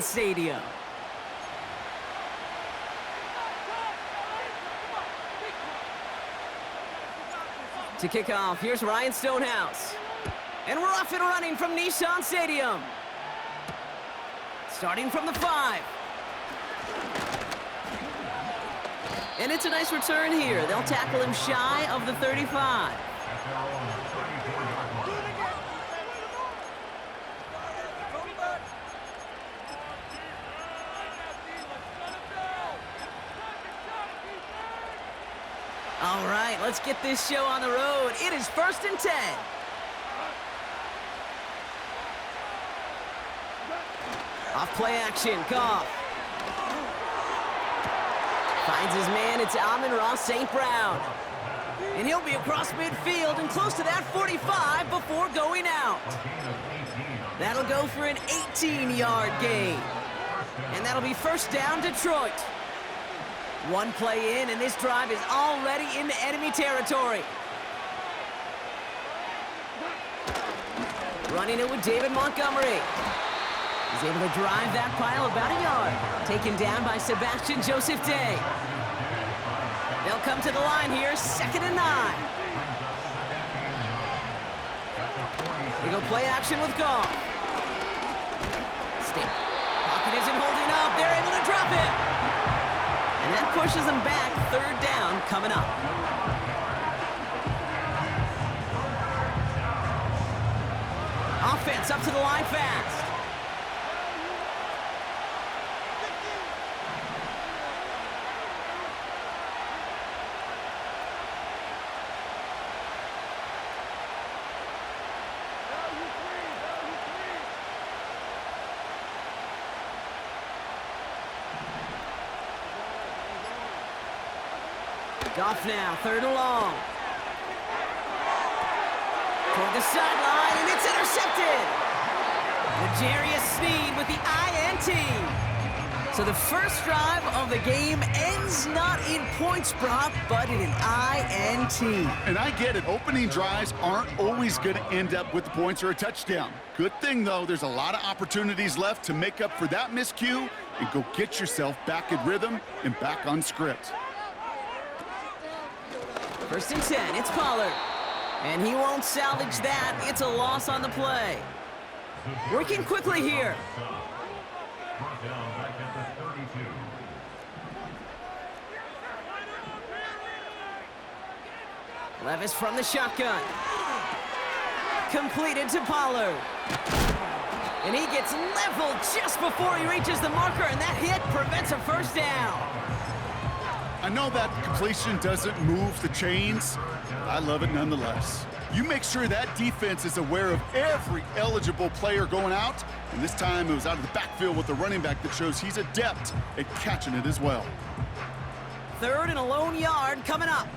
Stadium. To kick off, here's Ryan Stonehouse. And we're off and running from Nissan Stadium. Starting from the 5. And it's a nice return here. They'll tackle him shy of the 35. All right, let's get this show on the road. It is 1st and 10. Off play action, Goff. Finds his man, it's Amon-Ra St. Brown. And he'll be across midfield and close to that 45 before going out. That'll go for an 18-yard gain. And that'll be first down, Detroit. One play in, and this drive is already into enemy territory. Running it with David Montgomery. He's able to drive that pile about a yard. Taken down by Sebastian Joseph Day. They'll come to the line here, 2nd and 9. They go play action with Goff. Pocket isn't holding up. They're able to drop it. And that pushes them back. 3rd down coming up. Offense up to the line fast. Goff now, 3rd and long. Toward the sideline, and it's intercepted. L'Jarius Sneed with the INT. So the first drive of the game ends not in points, Brock, but in an INT. And I get it, opening drives aren't always going to end up with the points or a touchdown. Good thing, though, there's a lot of opportunities left to make up for that miscue and go get yourself back in rhythm and back on script. 1st and 10, it's Pollard. And he won't salvage that. It's a loss on the play. Working quickly here. Levis from the shotgun. Completed to Pollard. And he gets leveled just before he reaches the marker, and that hit prevents a first down. I know that completion doesn't move the chains. I love it nonetheless. You make sure that defense is aware of every eligible player going out, and this time it was out of the backfield with the running back that shows he's adept at catching it as well. 3rd and a lone yard coming up.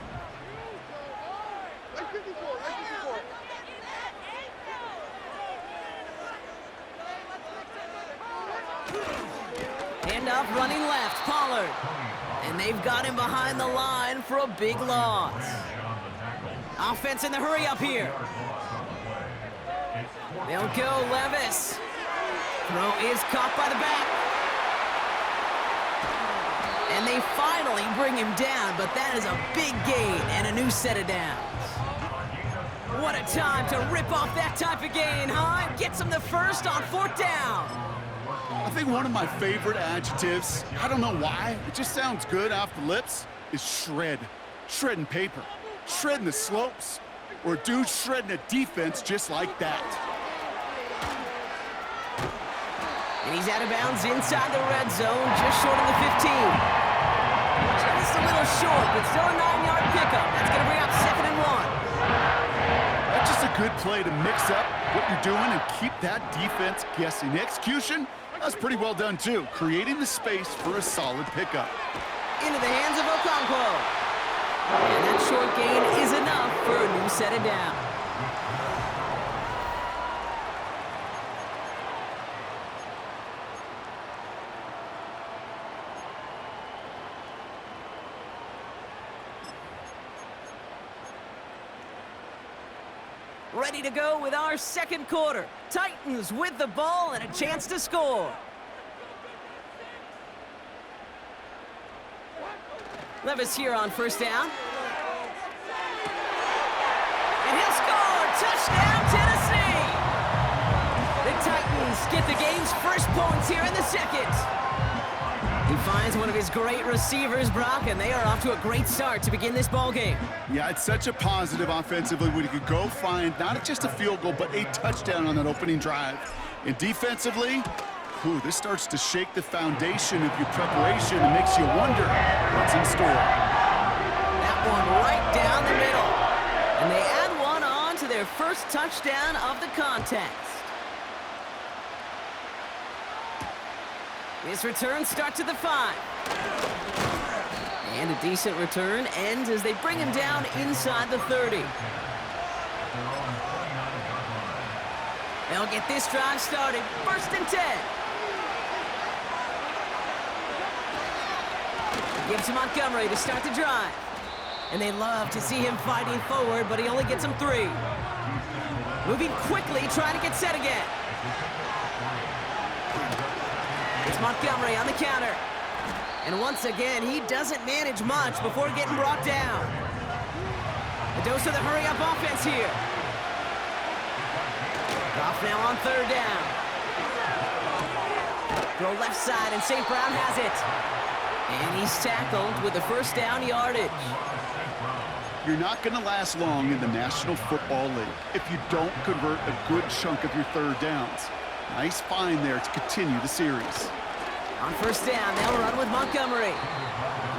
Hand off, running left, Pollard. And they've got him behind the line for a big loss. Offense in the hurry up here. They'll go Levis. Throw is caught by the back. And they finally bring him down, but that is a big gain and a new set of downs. What a time to rip off that type of gain, huh? Gets him the first on 4th down. I think one of my favorite adjectives, I don't know why, it just sounds good off the lips, is shred. Shredding paper, shredding the slopes, or a dude shredding a defense just like that. And he's out of bounds inside the red zone, just short of the 15. Just a little short, but still a 9-yard pickup. That's going to bring up 2nd and 1. That's just a good play to mix up what you're doing and keep that defense guessing. Execution, that's pretty well done too, creating the space for a solid pickup. Into the hands of Okonkwo. And that short gain is enough for a new set of downs. Ready to go with our 2nd quarter. Titans with the ball and a chance to score. Levis here on first down. And he'll score! Touchdown, Tennessee! The Titans get the game's first points here in the second. He finds one of his great receivers, Brock, and they are off to a great start to begin this ball game. Yeah, it's such a positive offensively when you could go find not just a field goal, but a touchdown on that opening drive. And defensively, this starts to shake the foundation of your preparation and makes you wonder what's in store. That one right down the middle. And they add one on to their first touchdown of the contest. This return starts at the 5. And a decent return ends as they bring him down inside the 30. They'll get this drive started. First and 10. Gives to Montgomery to start the drive. And they love to see him fighting forward, but he only gets him 3. Moving quickly, trying to get set again. It's Montgomery on the counter. And once again, he doesn't manage much before getting brought down. A dose of the hurry-up offense here. Off now on third down. Throw left side, and St. Brown has it. And he's tackled with the first down yardage. You're not going to last long in the National Football League if you don't convert a good chunk of your third downs. Nice find there to continue the series. On first down, they'll run with Montgomery,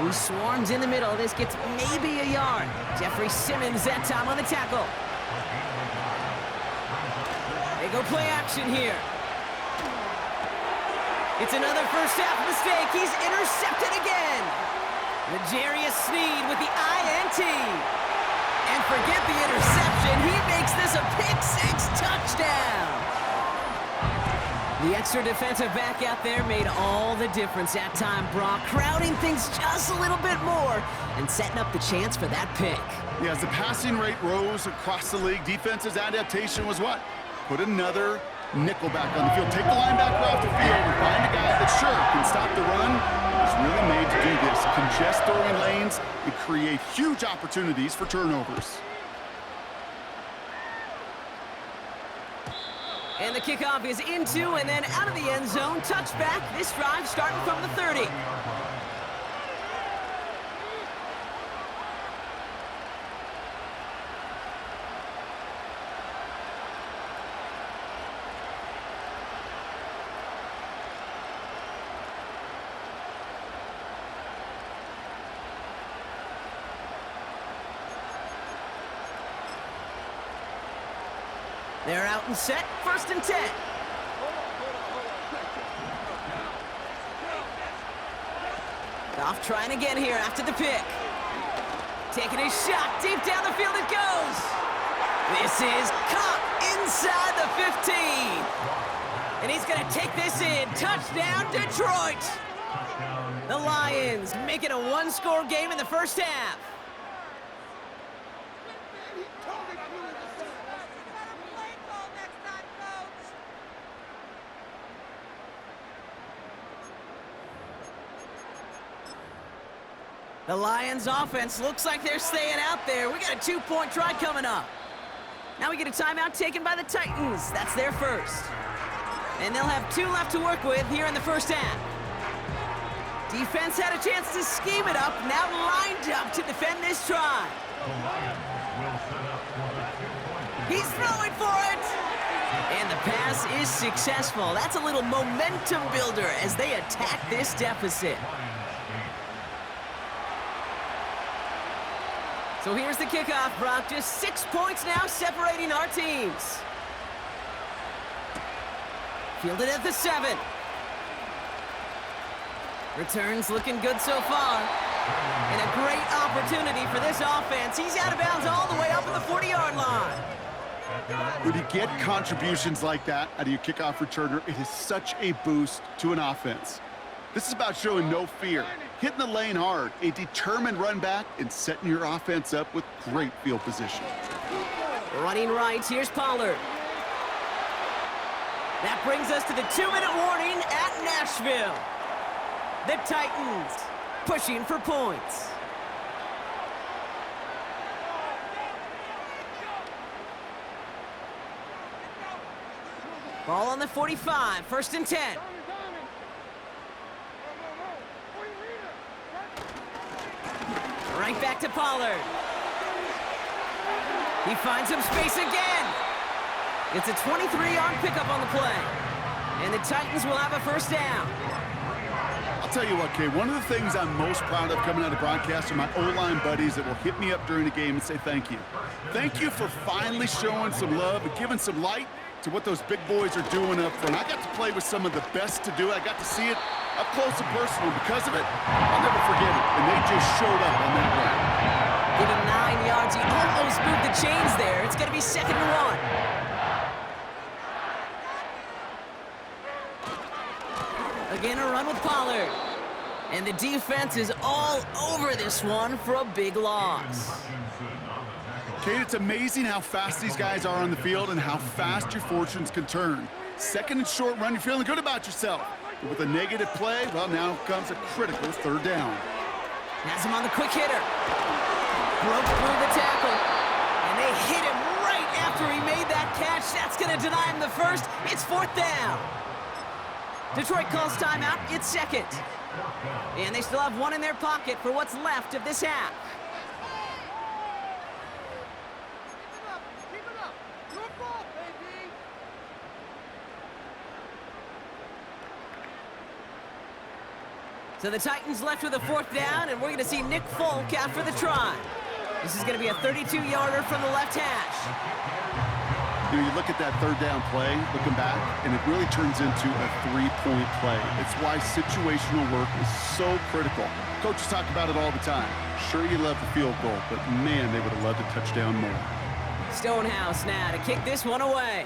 who swarms in the middle. This gets maybe a yard. Jeffrey Simmons that time on the tackle. They go play action here. It's another first half mistake. He's intercepted again. L'Jarius Sneed with the INT. And forget the interception. He makes this a pick-6 touchdown. The extra defensive back out there made all the difference that time, Brock. Crowding things just a little bit more and setting up the chance for that pick. Yeah, as the passing rate rose across the league, defense's adaptation was what? Put another nickel back on the field. Take the linebacker off the field and find a guy that sure can stop the run. He's really made to do this. Congest throwing lanes and create huge opportunities for turnovers. And the kickoff is into and then out of the end zone. Touchback. This drive starting from the 30. They're out and set, first and 10. Goff trying again here after the pick. Taking a shot, deep down the field it goes. This is caught inside the 15. And he's gonna take this in, touchdown Detroit. The Lions make it a one-score game in the first half. The Lions offense looks like they're staying out there. We got a 2-point try coming up. Now we get a timeout taken by the Titans. That's their first. And they'll have 2 left to work with here in the first half. Defense had a chance to scheme it up, now lined up to defend this try. He's throwing for it. And the pass is successful. That's a little momentum builder as they attack this deficit. So here's the kickoff, Brock. Just 6 points now separating our teams. Fielded at the 7. Returns looking good so far. And a great opportunity for this offense. He's out of bounds all the way up at the 40-yard line. When you get contributions like that out of your kickoff returner, it is such a boost to an offense. This is about showing no fear, hitting the lane hard, a determined run back, and setting your offense up with great field position. Running right, here's Pollard. That brings us to the 2-minute warning at Nashville. The Titans pushing for points. Ball on the 45, 1st and 10. Right back to Pollard. He finds some space again. It's a 23-yard pickup on the play. And the Titans will have a 1st down. I'll tell you what, Kay, one of the things I'm most proud of coming out of broadcast are my O-line buddies that will hit me up during the game and say thank you. Thank you for finally showing some love and giving some light to what those big boys are doing up front. I got to play with some of the best to do it. I got to see it up close and personal. Because of it, I'll never forget it. And they just showed up on that run. Getting 9 yards, he almost moved the chains there. It's going to be 2nd and 1. Again, a run with Pollard. And the defense is all over this one for a big loss. Kate, it's amazing how fast these guys are on the field and how fast your fortunes can turn. 2nd and short run, you're feeling good about yourself. But with a negative play, well, now comes a critical 3rd down. Has him on the quick hitter. Broke through the tackle. And they hit him right after he made that catch. That's going to deny him the 1st. It's 4th down. Detroit calls timeout. It's 2nd. And they still have 1 in their pocket for what's left of this half. So the Titans left with a 4th down, and we're going to see Nick Folk after the try. This is going to be a 32-yarder from the left hash. You look at that 3rd down play, looking back, and it really turns into a 3-point play. It's why situational work is so critical. Coaches talk about it all the time. Sure, you love the field goal, but man, they would have loved a touchdown more. Stonehouse now to kick this one away.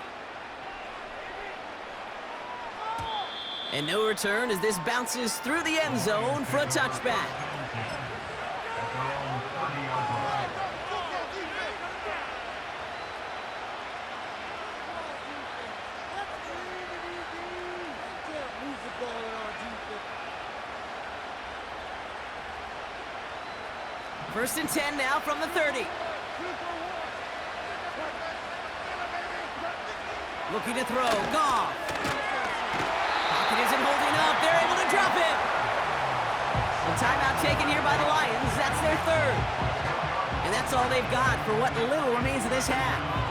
And no return as this bounces through the end zone for a touchback. First and 10 now from the 30. Looking to throw, Goff. Pocket isn't holding up, they're able to drop him. A timeout taken here by the Lions, that's their 3rd. And that's all they've got for what little remains of this half.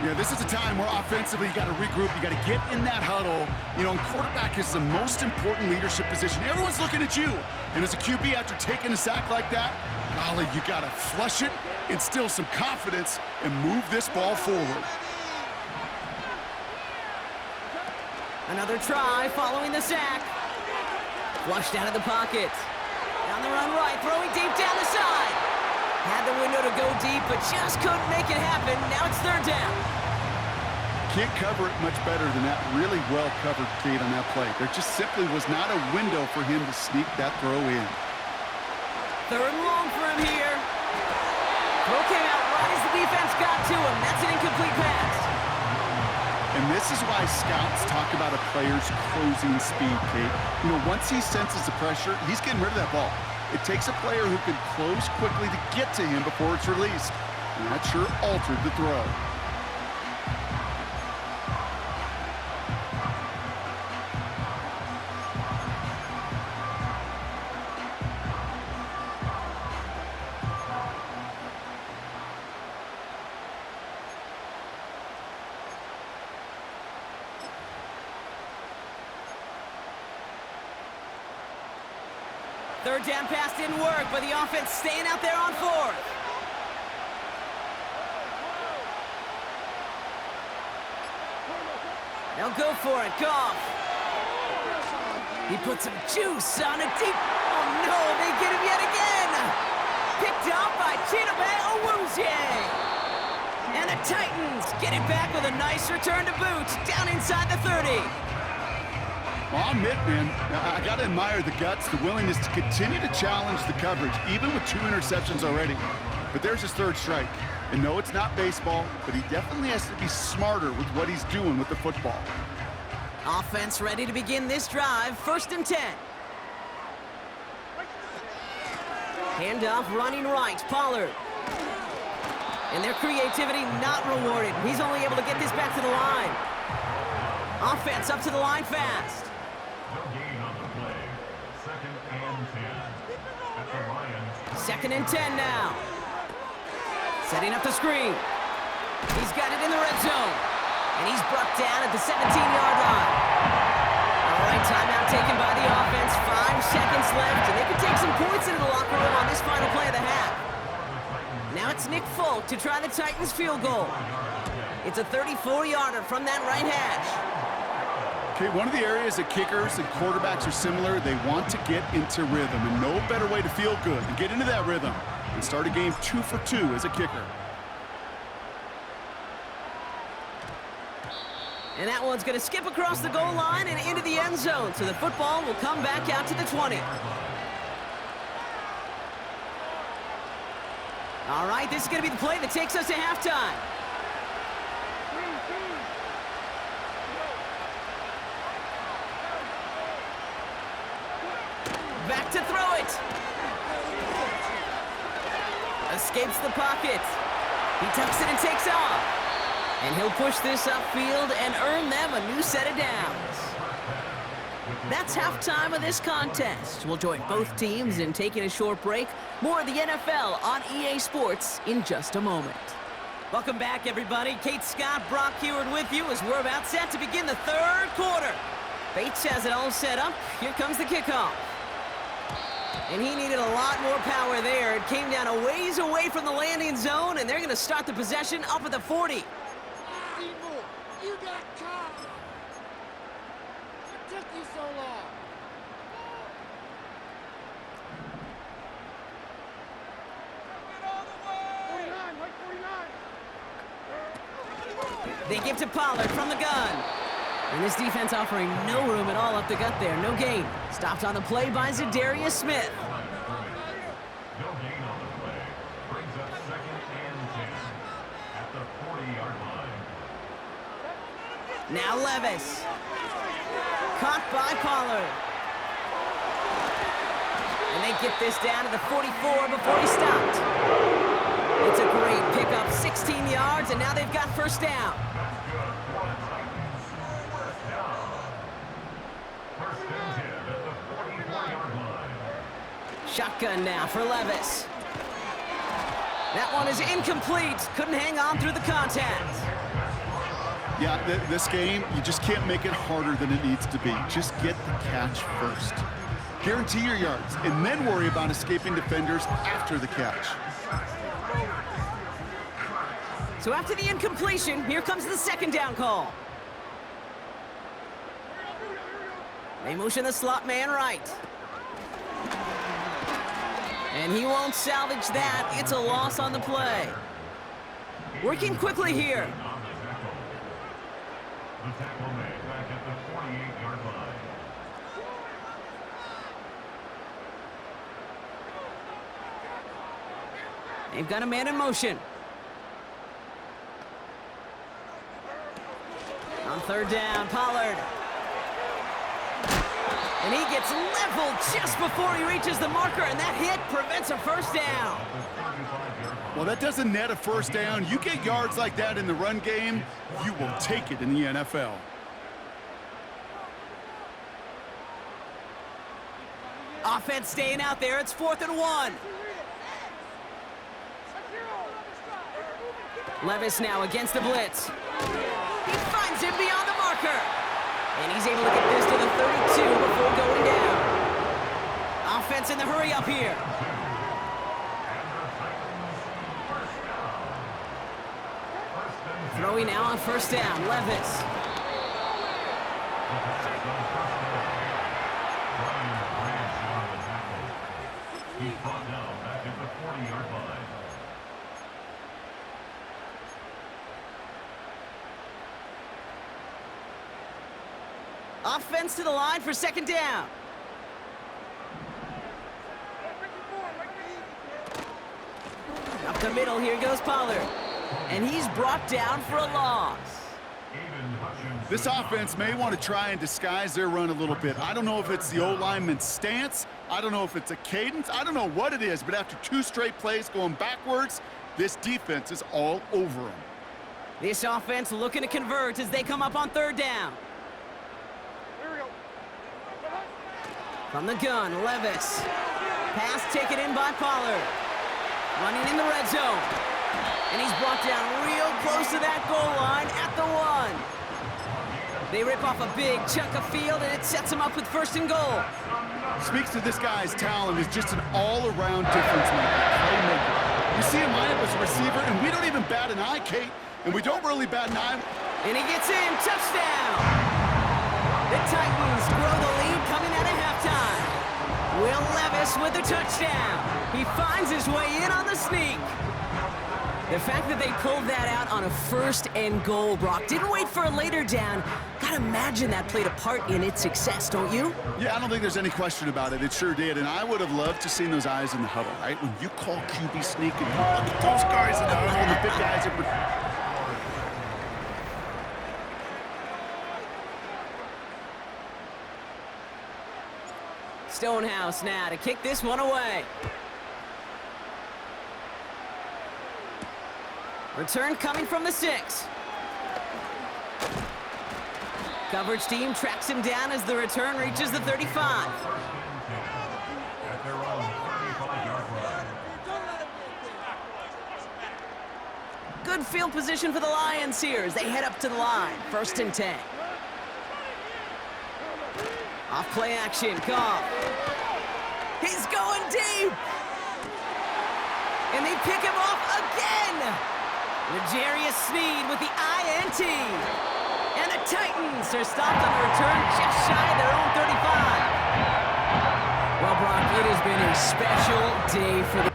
Yeah, this is a time where offensively you got to regroup, you got to get in that huddle. You know, and quarterback is the most important leadership position. Everyone's looking at you. And as a QB, after taking a sack like that, golly, you got to flush it, instill some confidence, and move this ball forward. Another try following the sack. Flushed out of the pocket. Down the run right, throwing deep down the side. Had the window to go deep, but just couldn't make it happen. Now it's 3rd down. Can't cover it much better than that. Really well covered, Kate, on that play. There just simply was not a window for him to sneak that throw in. 3rd and long for him here. Throw came out right as the defense got to him. That's an incomplete pass. And this is why scouts talk about a player's closing speed, Kate. You know, once he senses the pressure, he's getting rid of that ball. It takes a player who can close quickly to get to him before it's released. And that sure altered the throw. Third down pass didn't work, but the offense staying out there on 4th. They'll go for it, Goff. He put some juice on a deep... Oh no, they get him yet again! Picked up by Chidobe Awuzie. And the Titans get it back with a nice return to boot, down inside the 30. Well, I'll admit, man, I got to admire the guts, the willingness to continue to challenge the coverage, even with 2 interceptions already. But there's his 3rd strike. And no, it's not baseball, but he definitely has to be smarter with what he's doing with the football. Offense ready to begin this drive, 1st and 10. Handoff running right, Pollard. And their creativity not rewarded. He's only able to get this back to the line. Offense up to the line fast. No gain on the play. Second and 10. At the Lions. Second and 10 now. Setting up the screen. He's got it in the red zone. And he's brought down at the 17-yard line. All right, timeout taken by the offense. 5 seconds left, and they can take some points into the locker room on this final play of the half. Now it's Nick Folk to try the Titans field goal. It's a 34-yarder from that right hash. Okay, one of the areas that kickers and quarterbacks are similar, they want to get into rhythm, and no better way to feel good than get into that rhythm and start a game 2 for 2 as a kicker. And that one's going to skip across the goal line and into the end zone, so the football will come back out to the 20. All right, this is going to be the play that takes us to halftime. Back to throw it. Escapes the pocket. He tucks it and takes off. And he'll push this upfield and earn them a new set of downs. That's halftime of this contest. We'll join both teams in taking a short break. More of the NFL on EA Sports in just a moment. Welcome back, everybody. Kate Scott, Brock Heward with you as we're about set to begin the third quarter. Bates has it all set up. Here comes the kickoff. And he needed a lot more power there. It came down a ways away from the landing zone, and they're going to start the possession up at the 40. You got caught. What took you so long? Get all the way. 49, Mike 49. They give to Pollard from the gun. And this defense offering no room at all up the gut there. No gain. Stopped on the play by Zadarius Smith. No gain on the play. Brings up second and 10. At the 40-yard line. Now Levis. Caught by Pollard. And they get this down to the 44 before he stopped. It's a great pickup, 16 yards, and now they've got first down. First and 10 at the 44-yard line. Shotgun now for Levis. That one is incomplete. Couldn't hang on through the contact. Yeah, this game, you just can't make it harder than it needs to be. Just get the catch first. Guarantee your yards, and then worry about escaping defenders after the catch. So after the incompletion, here comes the second down call. They motion the slot man right. And he won't salvage that. It's a loss on the play. Working quickly here. The tackle made back at the 48-yard line. They've got a man in motion. On third down, Pollard. And he gets leveled just before he reaches the marker, and that hit prevents a first down. Well, that doesn't net a first down. You get yards like that in the run game, you will take it in the NFL. Offense staying out there. It's 4th and 1. Levis now against the blitz. He finds him beyond the marker. And he's able to get this to the 32 before going down. Offense in the hurry up here. Throwing now on first down, Levis. He's brought down back at the 40-yard line. Offense to the line for second down. Up the middle, here goes Pollard. And he's brought down for a loss. This offense may want to try and disguise their run a little bit. I don't know if it's the O-lineman's stance. I don't know if it's a cadence. I don't know what it is, but after 2 straight plays going backwards, this defense is all over them. This offense looking to convert as they come up on third down. From the gun, Levis. Pass taken in by Pollard. Running in the red zone. And he's brought down real close to that goal line at the 1. They rip off a big chunk of field, and it sets him up with 1st and goal. Speaks to this guy's talent as just an all-around difference maker, playmaker. You see him line up as a receiver, and we don't even bat an eye, Kate, and we don't really bat an eye. And he gets in, touchdown! The Titans grow the lead coming out of halftime. Will Levis with the touchdown. He finds his way in on the sneak. The fact that they pulled that out on a 1st and goal, Brock, didn't wait for a later down. Gotta imagine that played a part in its success, don't you? Yeah, I don't think there's any question about it. It sure did, and I would have loved to seen those eyes in the huddle, right? When you call QB sneak and you look at those guys in the huddle, the big guys are... Stonehouse now to kick this one away. Return coming from the 6. Coverage team tracks him down as the return reaches the 35. At their own 35-yard line. Good field position for the Lions here as they head up to the line. 1st and 10. Off play action, Goff. He's going deep. And they pick him off again. L'Jarius Sneed with the INT. And the Titans are stopped on the return just shy of their own 35. Well, Brock, it has been a special day for the